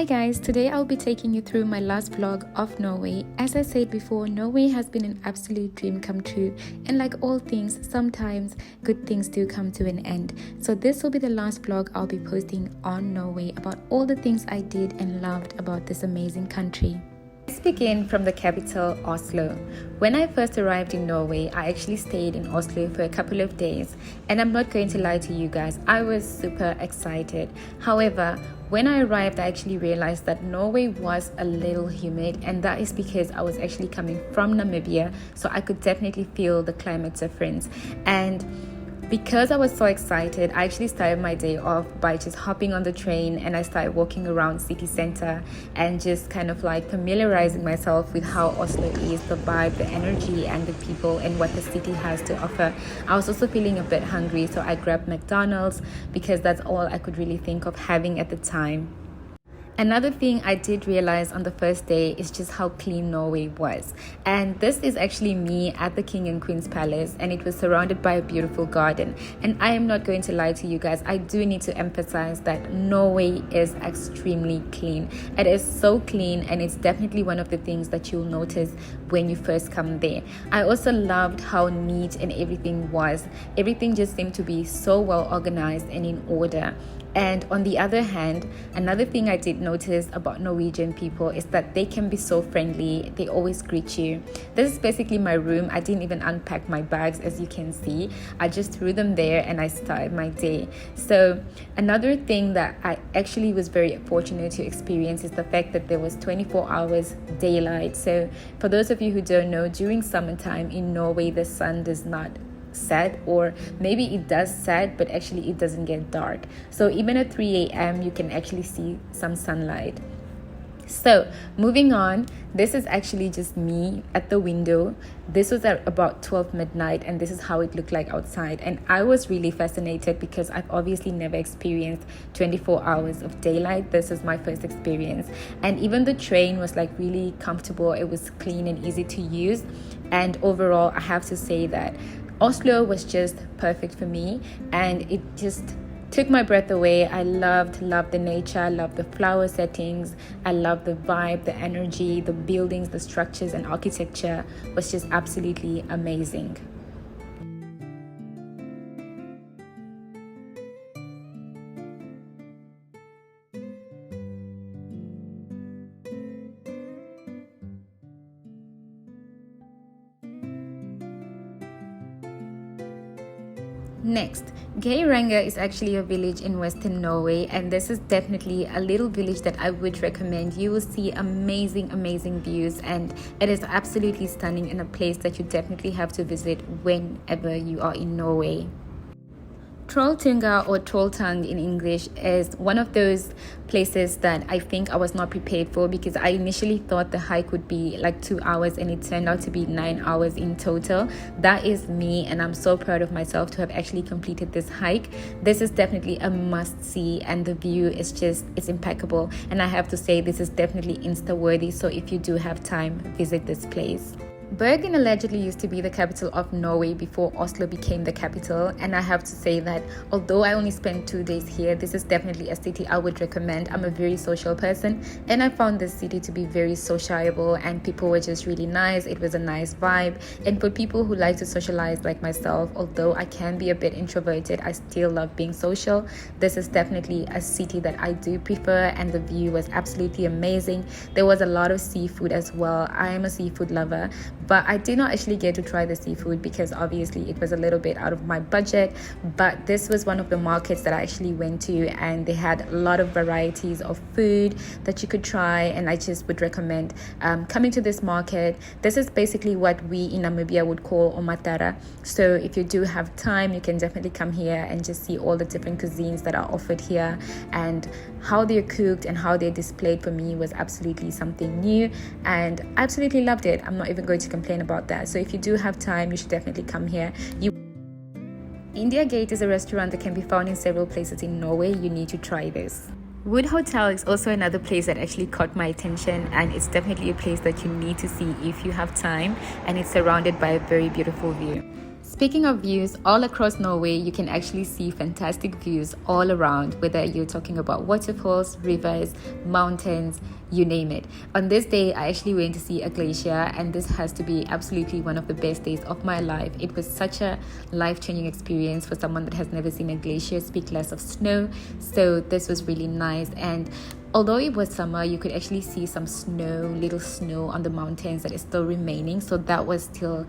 guys, today I'll be taking you through my last vlog of Norway. As I said before, Norway has been an absolute dream come true, and like all things, sometimes good things do come to an end. So this will be the last vlog I'll be posting on Norway about all the things I did and loved about this amazing country. Let's begin from the capital, Oslo. When I first arrived in Norway, I actually stayed in Oslo for a couple of days, and I'm not going to lie to you guys, I was super excited. However, when I arrived, I actually realized that Norway was a little humid, and that is because I was actually coming from Namibia, so I could definitely feel the climate difference. And because I was so excited, I actually started my day off by just hopping on the train, and I started walking around city center and just kind of like familiarizing myself with how Oslo is, the vibe, the energy and the people and what the city has to offer. I was also feeling a bit hungry, so I grabbed McDonald's because that's all I could really think of having at the time. Another thing I did realize on the first day is just how clean Norway was. And this is actually me at the King and Queen's Palace, and it was surrounded by a beautiful garden. And I am not going to lie to you guys, I do need to emphasize that Norway is extremely clean. It is so clean, and it's definitely one of the things that you'll notice when you first come there. I also loved how neat and everything was. Everything just seemed to be so well organized and in order. And on the other hand, another thing I did notice about Norwegian people is that they can be so friendly. They always greet you. This is basically my room. I didn't even unpack my bags, as you can see. I just threw them there and I started my day. So another thing that I actually was very fortunate to experience is the fact that there was 24 hours daylight. So for those of you who don't know, during summertime in Norway, the sun does not set, or maybe it does set, but actually it doesn't get dark. So even at 3 a.m. you can actually see some sunlight. So moving on, this is actually just me at the window. This was at about 12 midnight, and this is how it looked like outside. And I was really fascinated because I've obviously never experienced 24 hours of daylight. This was my first experience. And even the train was like really comfortable. It was clean and easy to use. And overall, I have to say that Oslo was just perfect for me, and it just took my breath away. I loved the nature, I loved the flower settings, I loved the vibe, the energy, the buildings, the structures and architecture was just absolutely amazing. Next, Gaarna is actually a village in western Norway, and this is definitely a little village that I would recommend. You will see amazing views, and it is absolutely stunning, and a place that you definitely have to visit whenever you are in Norway. Trolltunga, or Trolltung in English, is one of those places that I think I was not prepared for, because I initially thought the hike would be like 2 hours and it turned out to be 9 hours in total. That is me, and I'm so proud of myself to have actually completed this hike. This is definitely a must see, and the view is just, it's impeccable. And I have to say, this is definitely Insta worthy, so if you do have time, visit this place. Bergen allegedly used to be the capital of Norway before Oslo became the capital, and I have to say that although I only spent 2 days here, this is definitely a city I would recommend. I'm a very social person, and I found this city to be very sociable, and people were just really nice. It was a nice vibe, and for people who like to socialize like myself, although I can be a bit introverted, I still love being social. This is definitely a city that I do prefer, and the view was absolutely amazing. There was a lot of seafood as well. I am a seafood lover, but I did not actually get to try the seafood because obviously it was a little bit out of my budget. But this was one of the markets that I actually went to, and they had a lot of varieties of food that you could try, and I just would recommend coming to this market. This is basically what we in Namibia would call omatara. So if you do have time, you can definitely come here and just see all the different cuisines that are offered here, and how they're cooked and how they're displayed. For me was absolutely something new, and I absolutely loved it. I'm not even going to complain about that. So if you do have time, you should definitely come here. India Gate is a restaurant that can be found in several places in Norway. You need to try this. Wood Hotel is also another place that actually caught my attention, and it's definitely a place that you need to see if you have time, and it's surrounded by a very beautiful view. Speaking of views, all across Norway, you can actually see fantastic views all around, whether you're talking about waterfalls, rivers, mountains, you name it. On this day, I actually went to see a glacier, and this has to be absolutely one of the best days of my life. It was such a life-changing experience for someone that has never seen a glacier, speak less of snow. So this was really nice. And although it was summer, you could actually see some snow, little snow on the mountains that is still remaining. So that was still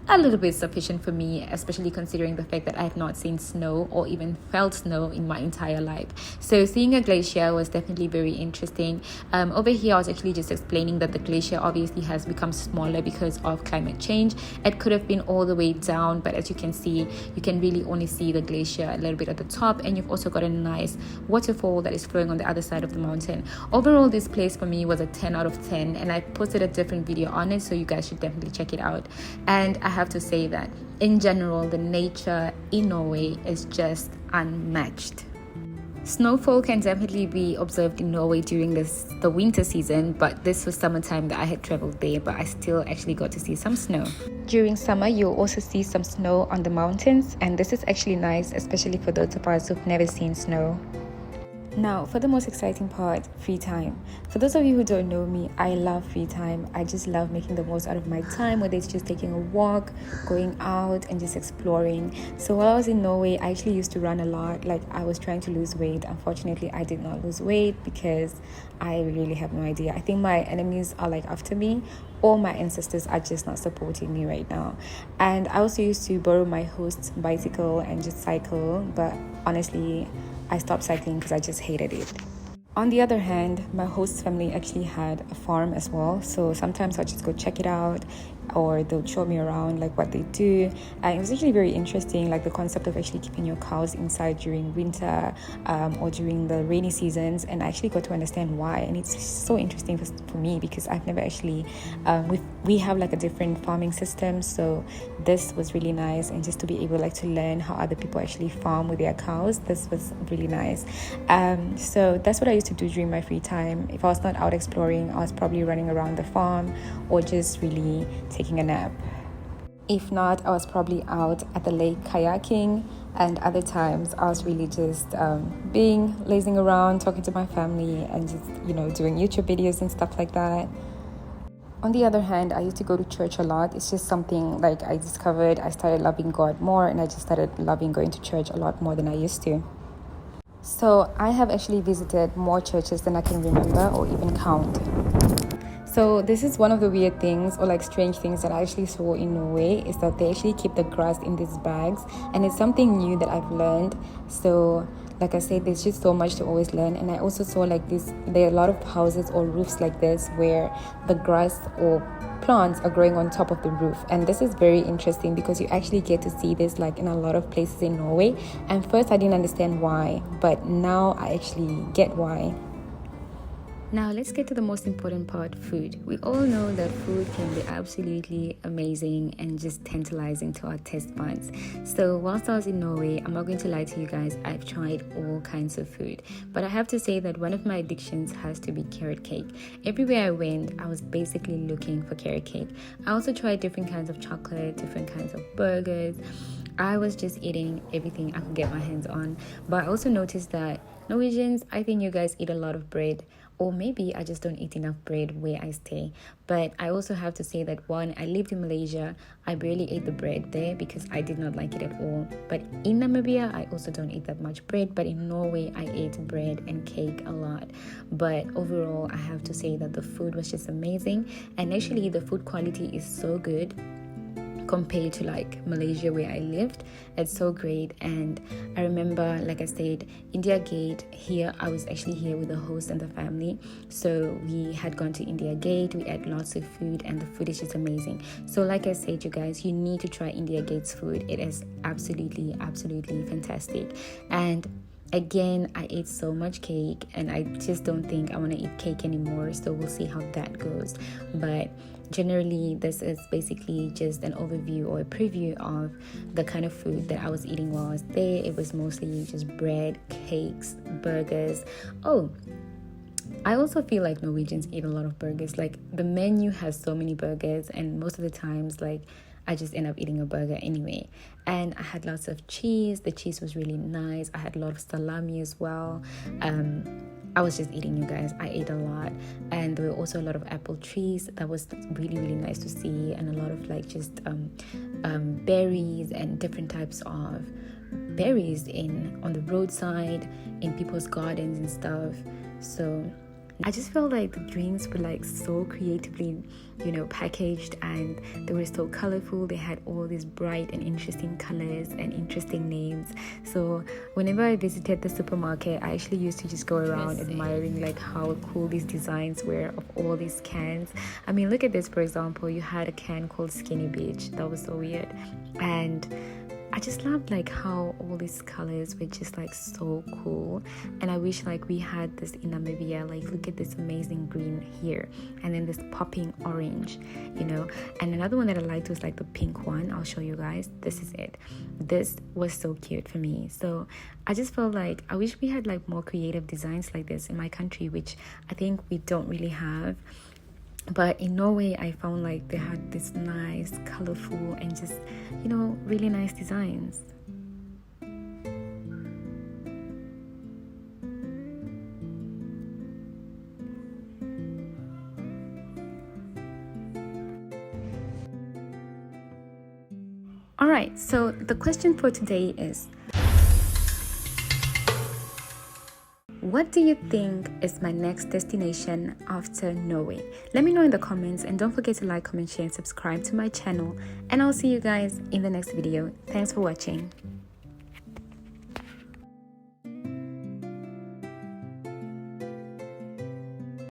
a little bit sufficient for me, especially considering the fact that I have not seen snow or even felt snow in my entire life. So seeing a glacier was definitely very interesting. Over here I was actually just explaining that the glacier obviously has become smaller because of climate change. It could have been all the way down, but as you can see, you can really only see the glacier a little bit at the top, and you've also got a nice waterfall that is flowing on the other side of the mountain. Overall, this place for me was a 10 out of 10, and I posted a different video on it, so you guys should definitely check it out. And I have to say that in general, the nature in Norway is just unmatched. Snowfall can definitely be observed in Norway during the winter season, but this was summertime that I had traveled there, but I still actually got to see some snow. During summer, you'll also see some snow on the mountains, and this is actually nice, especially for those of us who've never seen snow. Now, for the most exciting part, free time. For those of you who don't know me, I love free time. I just love making the most out of my time, whether it's just taking a walk, going out, and just exploring. So while I was in Norway, I actually used to run a lot. Like, I was trying to lose weight. Unfortunately, I did not lose weight because I really have no idea. I think my enemies are like after me, or my ancestors are just not supporting me right now. And I also used to borrow my host's bicycle and just cycle, but honestly, I stopped cycling because I just hated it. On the other hand, my host's family actually had a farm as well, so sometimes I'll just go check it out, or they'll show me around like what they do. And it was actually very interesting, like the concept of actually keeping your cows inside during winter or during the rainy seasons, and I actually got to understand why. And it's so interesting for me because I've never actually we have like a different farming system, so this was really nice. And just to be able like to learn how other people actually farm with their cows, this was really nice. So that's what I used to do during my free time. If I was not out exploring, I was probably running around the farm or just really taking a nap. If not, I was probably out at the lake kayaking, and other times I was really just lazing around, talking to my family, and just doing YouTube videos and stuff like that. On the other hand, I used to go to church a lot. It's just something like I discovered. I started loving God more, and I just started loving going to church a lot more than I used to. So I have actually visited more churches than I can remember or even count. So this is one of the weird things or like strange things that I actually saw in Norway, is that they actually keep the grass in these bags, and it's something new that I've learned. So like I said, there's just so much to always learn. And I also saw like there are a lot of houses or roofs like this where the grass or plants are growing on top of the roof, and this is very interesting because you actually get to see this like in a lot of places in Norway. And first I didn't understand why, but now I actually get why. Now let's get to the most important part, food. We all know that food can be absolutely amazing and just tantalizing to our taste buds. So whilst I was in Norway, I'm not going to lie to you guys, I've tried all kinds of food. But I have to say that one of my addictions has to be carrot cake. Everywhere I went, I was basically looking for carrot cake. I also tried different kinds of chocolate, different kinds of burgers. I was just eating everything I could get my hands on. But I also noticed that Norwegians, I think you guys eat a lot of bread. Or maybe I just don't eat enough bread where I stay. But I also have to say that when I lived in Malaysia, I barely ate the bread there because I did not like it at all. But in Namibia, I also don't eat that much bread. But in Norway, I ate bread and cake a lot. But overall, I have to say that the food was just amazing. And actually, the food quality is so good compared to like Malaysia where I lived. It's so great. And I remember, like I said, India Gate here, I was actually here with the host and the family, so we had gone to India Gate. We ate lots of food, and the food is just amazing. So like I said, you guys, you need to try India Gate's food. It is absolutely fantastic. And again, I ate so much cake, and I just don't think I want to eat cake anymore, so we'll see how that goes. But generally, this is basically just an overview or a preview of the kind of food that I was eating while I was there. It was mostly just bread, cakes, burgers. Oh, I also feel like Norwegians eat a lot of burgers. Like, the menu has so many burgers, and most of the times, like, I just end up eating a burger anyway. And I had lots of cheese. The cheese was really nice. I had a lot of salami as well. I was just eating, you guys. I ate a lot. And there were also a lot of apple trees. That was really, really nice to see. And a lot of like just berries and different types of berries on the roadside, in people's gardens and stuff. So I just felt like the drinks were like so creatively, packaged, and they were so colorful. They had all these bright and interesting colors and interesting names. So whenever I visited the supermarket, I actually used to just go around admiring like how cool these designs were of all these cans. I mean, look at this, for example. You had a can called Skinny Beach. That was so weird. And I just loved like how all these colors were just like so cool, and I wish like we had this in Namibia. Like, look at this amazing green here, and then this popping orange, and another one that I liked was like the pink one. I'll show you guys. This is it. This was so cute for me. So I just felt like I wish we had like more creative designs like this in my country, which I think we don't really have. But in Norway, I found like they had this nice, colorful, and just, really nice designs. Alright, so the question for today is, what do you think is my next destination after Norway? Let me know in the comments, and don't forget to like, comment, share, and subscribe to my channel. And I'll see you guys in the next video. Thanks for watching.